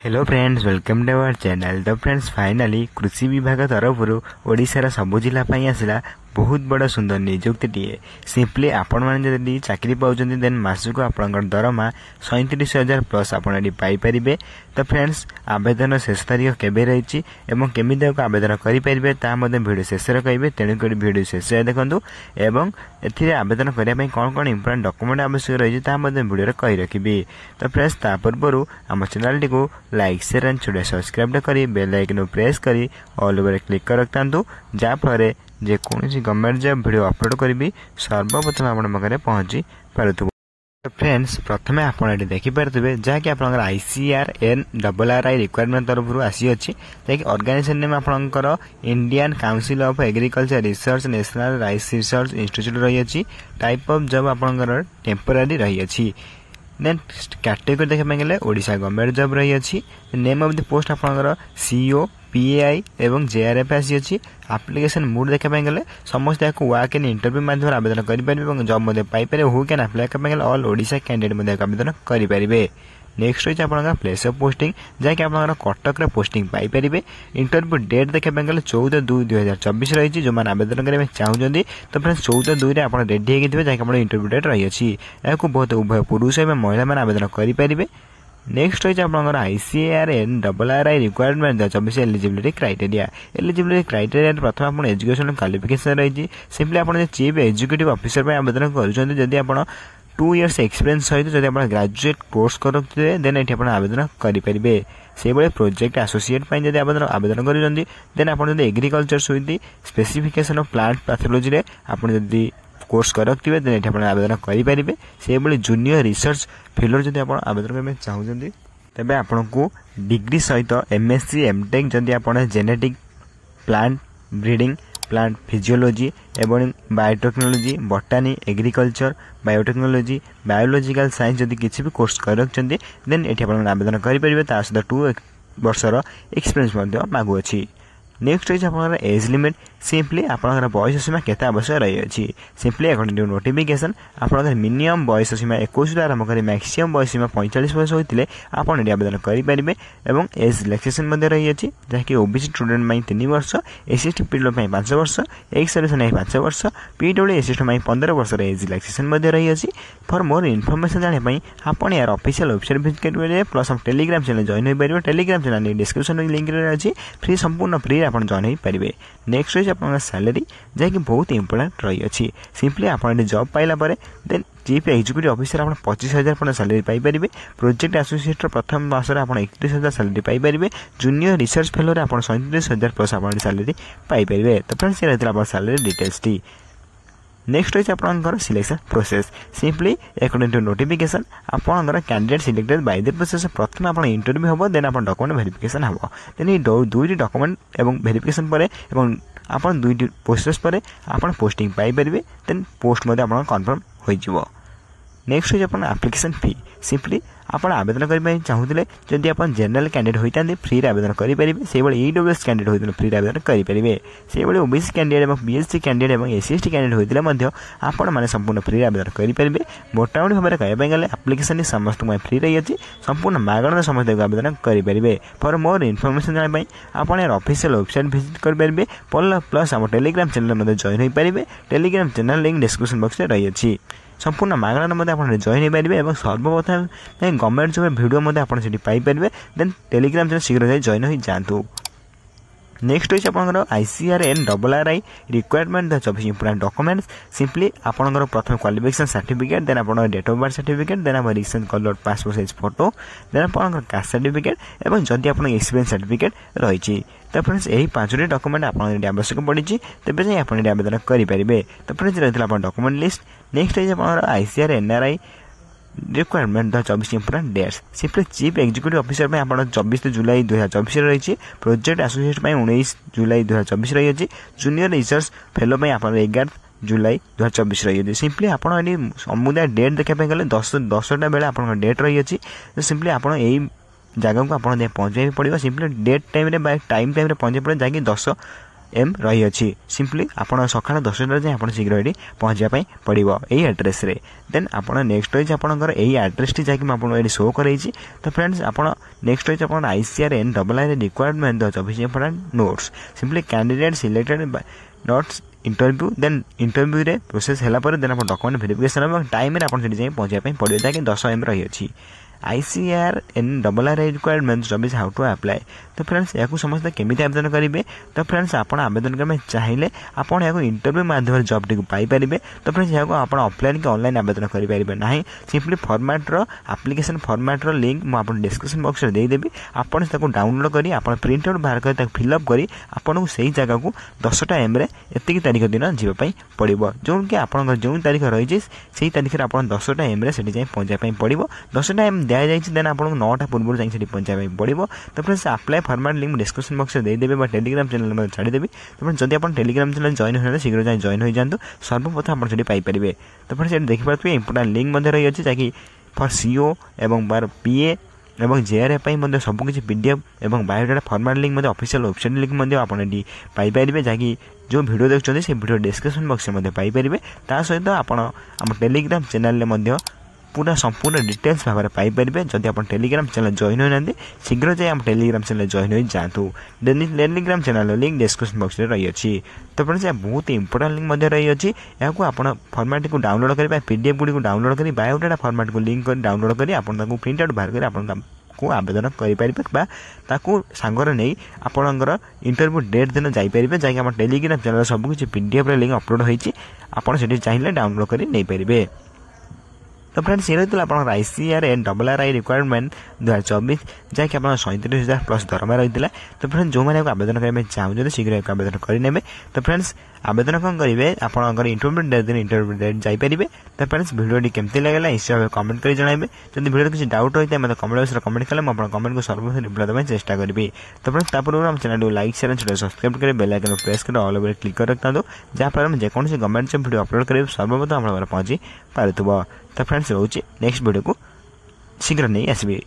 Hello friends, welcome to our channel. तो friends, finally कृषि विभाग तरफ ओडिशार सबु जिला आसला बहुत बड़ा सुंदर नियुक्तिटीए। सिंपली आपण मैंने चाकरी पाँच देन मासक आप दरमा 37,000 प्लस आपरे। तो फ्रेंड्स, आवेदन शेष तारीख केवे रही केमी आवेदन करेंगे भिडियो शेष कहे, तेणुक भिडियो शेष देखूँ एवं आवेदन करने कौन कौन इंपोर्टेंट डॉक्यूमेंट आवश्यक रही भिडियो कही रखी। तो फ्रेंड्स, ता पूर्व आम channel T like share and subscribe कर बेल आइकन प्रेस कर ऑल ओवर क्लिक कर रखता जहाँफल जेकोसी गवर्नमेंट जॉब वीडियो अपलोड करी सर्वप्रथम आप पाखे पहुँची पार्थ्व। फ्रेंड्स, प्रथम आप देखिपे जहाँकि आप ICAR रिक्वायरमेंट तरफ आसी अच्छी जैकि ऑर्गेनाइजेशन नेम आपंकर Indian council of agriculture research national rice research institute रही है। टाइप ऑफ जॉब आपंकर टेम्पोरारी रही है। देन कैटेगरी देखा गले ओडिशा गवर्नमेंट जॉब रही है। नेम ऑफ द पोस्ट आपंकर CO PAI एवं JRF आसी अच्छी। आप्लिकेशन मोड देखा गले समस्त वाक इन इंटरव्यू माध्यम आवेदन करेंगे job Piper who can apply करने ऑल ओडिशा कैंडिडेट आवेदन करेंगे। नेक्स्ट रही आप प्लेस ऑफ पोस्टिंग जहाँकि आप कटक पोस्टिंग पाइपर। इंटरव्यू डेट देखा गले 14/2/2024 रही जो मैंने आवेदन करने चाहते। तो फ्रेंड्स, 14/2 आप रेडी होते जहाँकि इंटरव्यू डेट रही है। यहाँ बहुत उभय पुरुष एवं महिला मैंने आवेदन करेंगे। नेक्स्ट रही आपंकर ICAR requirement 24 eligibility criteria. Eligibility criteria प्रथम आप एजुकेशन क्वालिफिकेशन रही। सिंपली आप चीफ एग्जीक्यूटिव ऑफिसर आवेदन करुँच आप 2 इयर्स एक्सपीरियंस सहित जब आप ग्रेजुएट कोर्स करुवे देन ये आवेदन करेंगे। से भाई प्रोजेक्ट एसोसिएट जब आवेदन करें आप एग्रीकल्चर सुविधि स्पेसिफिकेशन ऑफ प्लांट पैथोलॉजी आप कोर्स करते देन ये आवेदन करेंगे। से भाई जूनियर रिसर्च फेलोर जब आप आवेदन करने चाहते तेज आपन को डिग्री सहित MSc MTech जदि आप genetic plant breeding plant physiology एवं biotechnology botany agriculture biotechnology biological science जदि किसी भी कोर्स कर देन ये आवेदन करेंगे। सहित 2 वर्षर एक्सपीरियंस मागुअछि। नेक्स्ट रही आप एज लिमिट। सिंपली आपंकर बयस सीमा केते आवश्यक रही है। सिंपली अकॉर्डिंग टू नोटिफिकेशन आपंकर मिनिमम बयस सीमा 21 आरंभ कर मैक्सिमम बयस सीमा 45 वर्ष होते आप आवेदन करेंगे। और एज रिलैक्सेशन रही है जहाँकि OBC स्टूडेंट 3 वर्ष, SC पीडब्ल्यू 5 वर्ष, एक्स सर्विसमैन 5 वर्ष, PWD 15 वर्ष एज रिलैक्सेशन रही है। फॉर मोर इनफॉरमेशन जानापी आप यार ऑफिशियल वेबसाइट विजिट करेंगे प्लस हम टेलीग्राम चैनल जॉइन हो पारे। टेलीग्राम चैनल डिस्क्रिप्शन लिंक अच्छी फ्री संपूर्ण फ्री आप जॉइन हो पारे। नेक्स्ट रही आप सैलरी जहाँकि बहुत इंपोर्टेंट रही है। सिंपली आप जॉब पाइला देन चीफ एग्जीक्यूटिव ऑफिसर आप 25,000 सैलरी पाइपर। प्रोजेक्ट एसोसिएट प्रथम मास में आप 31,000 salary Piper. Junior research failure आप 37,000 प्लस आप सैलरी पाइपर। तो फ्रेंड्स, ये रही है सैलरी डिटेल्स टी। नेक्स्ट रही आपंकर selection process. Simply according to notification आपंकर candidate selected by the process प्रथम आप इंटरव्यू हम देन आप डॉक्यूमेंट वेरिफिकेशन हम देन ये 2टी डॉक्यूमेंट एवं वेरिफिकेशन पर आप 2टी प्रोसेस पर आप पोस्टिंग पाइपर। देन पोस्ट आप कन्फर्म हो। नेक्स्ट रही आप एप्लिकेशन फी। सिंपली आप आवेदन करने चाहूले जदि आप जनरल कैंडिडेट होते फ्री आवेदन करेंगे। से EWS कैंडिडेट होते फ्री आवेदन करेंगे। से OBC कैंडिडेट और BSc कैंडिडेट और SC कैंडिडेट होते आपण मैंने संपूर्ण फ्री आवेदन करेंगे। मोटामोटी भाव में कहवाई गले एप्लिकेशन समस्त फ्री रही है। संपूर्ण मागण समस्त आवेदन करेंगे। फॉर मोर इनफॉरमेशन जानापी आप यार ऑफिशियल वेबसाइट विजिट करेंगे प्लस आम टेलीग्राम चैनल जॉइन हो पारे। Telegram channel link description box में रही है। संपूर्ण मागणार आप जॉइन हो पारे और सर्वप्रथम गवर्नमेंट जॉब वीडियो आप पाइपर। देन टेलीग्राम चैनल शीघ्र जॉइन हो जातु। नेक्स्ट रही आपंकर ICAR requirement 24 important documents. Simply आपंकर प्रथम क्वालिफिकेशन सर्टिफिकेट देन आप date of birth certificate then आप recent colour passport size photo then आपंकर कास्ट सर्टिफिकेट और जदि आप एक्सपीरियंस सर्टिफिकेट रही। तो फ्रेंड्स, यही 5टी डॉक्यूमेंट आप आवश्यक पड़ी तेज जाए आप आवेदन करेंगे। तो फ्रेंड्स, रही है डॉक्यूमेंट लिस्ट। नेक्स्ट रही आप ICAR requirement 24 important dates. Simply chief executive officer में आप 24 जुलाई 2024 रही। प्रोजेक्ट एसोसिएट 19 जुलाई 2024 रही है। जूनियर रिसर्च फेलो में आप 11 जुलाई 2024 रही है। सिंपली आप समुदाय डेट देखा गले 10टा बेले आप डेट रही है। सिंपली आप जगह को आप पहुँचे पड़ो। Simply date time by time पहुँचे पड़े जहाँकि 10 एम रही अछि सिंपली आपण सकाळ 10टा जाए आपण शीघ्र एटी पहुंचा पई पड़िबो एई एड्रेस रे देन आपण नेक्स्ट होई आपणकर एई एड्रेस टी जाकि आपण एटी शो करई छी तो फ्रेंड्स आपण नेक्स्ट होई आपण ICRN double I requirement the office important notes simply candidate selected by notes interview then interview रे प्रोसेस हैला पर देन आपण डॉक्यूमेंट वेरिफिकेशन और टाइम रे आपण सेठी जाई पहुंचा पई पड़िबो जाकि 10 एम रही अछि ICRN double I requirement service how to apply तो फ्रेंड्स या समस्त केमी आवेदन करेंगे तो फ्रेंड्स आप आवेदन करने चाहिए आपड़ या इंटरव्यू माध्यम जॉब टी पाई पारे तो फ्रेंड्स या ऑफलाइन कि ऑनलाइन आवेदन करेंगे ना simply format application format link मुझे डिस्क्रिप्शन बॉक्स में देदेवी आपड़ डाउनलोड करी प्रिंट आउट बाहर कर फिलअप करी आपको से जगह को 10टा एम एतिक तारीख दिन जावाई पड़ो जो कि आप जो तारीख रही से तारीख में आप 10टा एम से पहुंचाई पड़ो 10टा एम दी जाए देन आपको 9टा पूर्व जाए पहुंचाई पड़ो तो friends apply format link description box में देदेवे टेलीग्राम चैनल में छाड़देवी तो फ्रेंड्स जब आप टेलीग्राम चैनल जॉइन होने शीघ्र जाए जॉइन हो जातु सर्वप्रथम आप पाइपर तो फ्रेंड्स ये देखिए इंपोर्टेंट लिंक रही है जहाँकि फॉर CO एवं बार PA एवं JRA सबकि PDF और biodata format link official website link आपड़ी पाइपर जहाँकि जो वीडियो देखते से वीडियो डिस्क्रिप्शन बॉक्स में पाइपर ता सहित आप टेलीग्राम चैनल में पूरा संपूर्ण डिटेल्स भाव में पाइपर जदि आप टेलीग्राम चैनल जॉइन होना शीघ्र जाए आप टेलीग्राम चैनल जॉइन हो जातु Telegram channel link description box में रही है तो फ्रेंड्स बहुत इंपोर्टेंट लिंक रही है यहाँ आप फॉर्मेट को डाउनलोड करें PDF गुड़ी डाउनलोड कर बायोडाटा फॉर्मेट को लिंक कर डाउनलोड कर प्रिंट आउट बाहर कर को आवेदन करें सांगर नहीं आपणकर इंटरव्यू डेट दिन जापर जहाँकि टेलीग्राम चैनल सबकि PDF लिंक अपलोड होती आपड़ से चाहिए डाउनलोड कर नहीं पारे तो फ्रेंड्स ये रही आप ICRN डबल RI रिक्वायरमेंट 2024 जहाँकि आप 37,000 प्लस दरमा रही है तो फ्रेंड्स जो मैंने आवेदन करने चाहते शीघ्र आवेदन करेंगे तो फ्रेंड्स आवेदन कौन करेंगे आपंकर इंटरव्यू डेट दिन इंटरव्यू डेट जापर तो फ्रेंड्स वीडियो केमती लगे निश्चय भाव कमेंट कर जन जब वीडियो किसी डाउट होता है मतलब कमेंट बॉक्स में कमेंट कले मुझे कमेंट को सर्वप्रथम रिप्लाई देने चेष्टा करी तो फ्रेंड्स तापर हम चैनल को लाइक शेयर सब्सक्राइब करें बेल आइकन प्रेस कर ऑल ओवर क्लिक कर रखता जहाँफल में जेकोसी गवर्नमेंट जॉब वीडियो अपलोड करेंगे सर्वप्रथम आप पहुँची पार्थ तो फ्रेंड्स रोचे नेक्स्ट वीडियो को शीघ्र नहीं आसबे।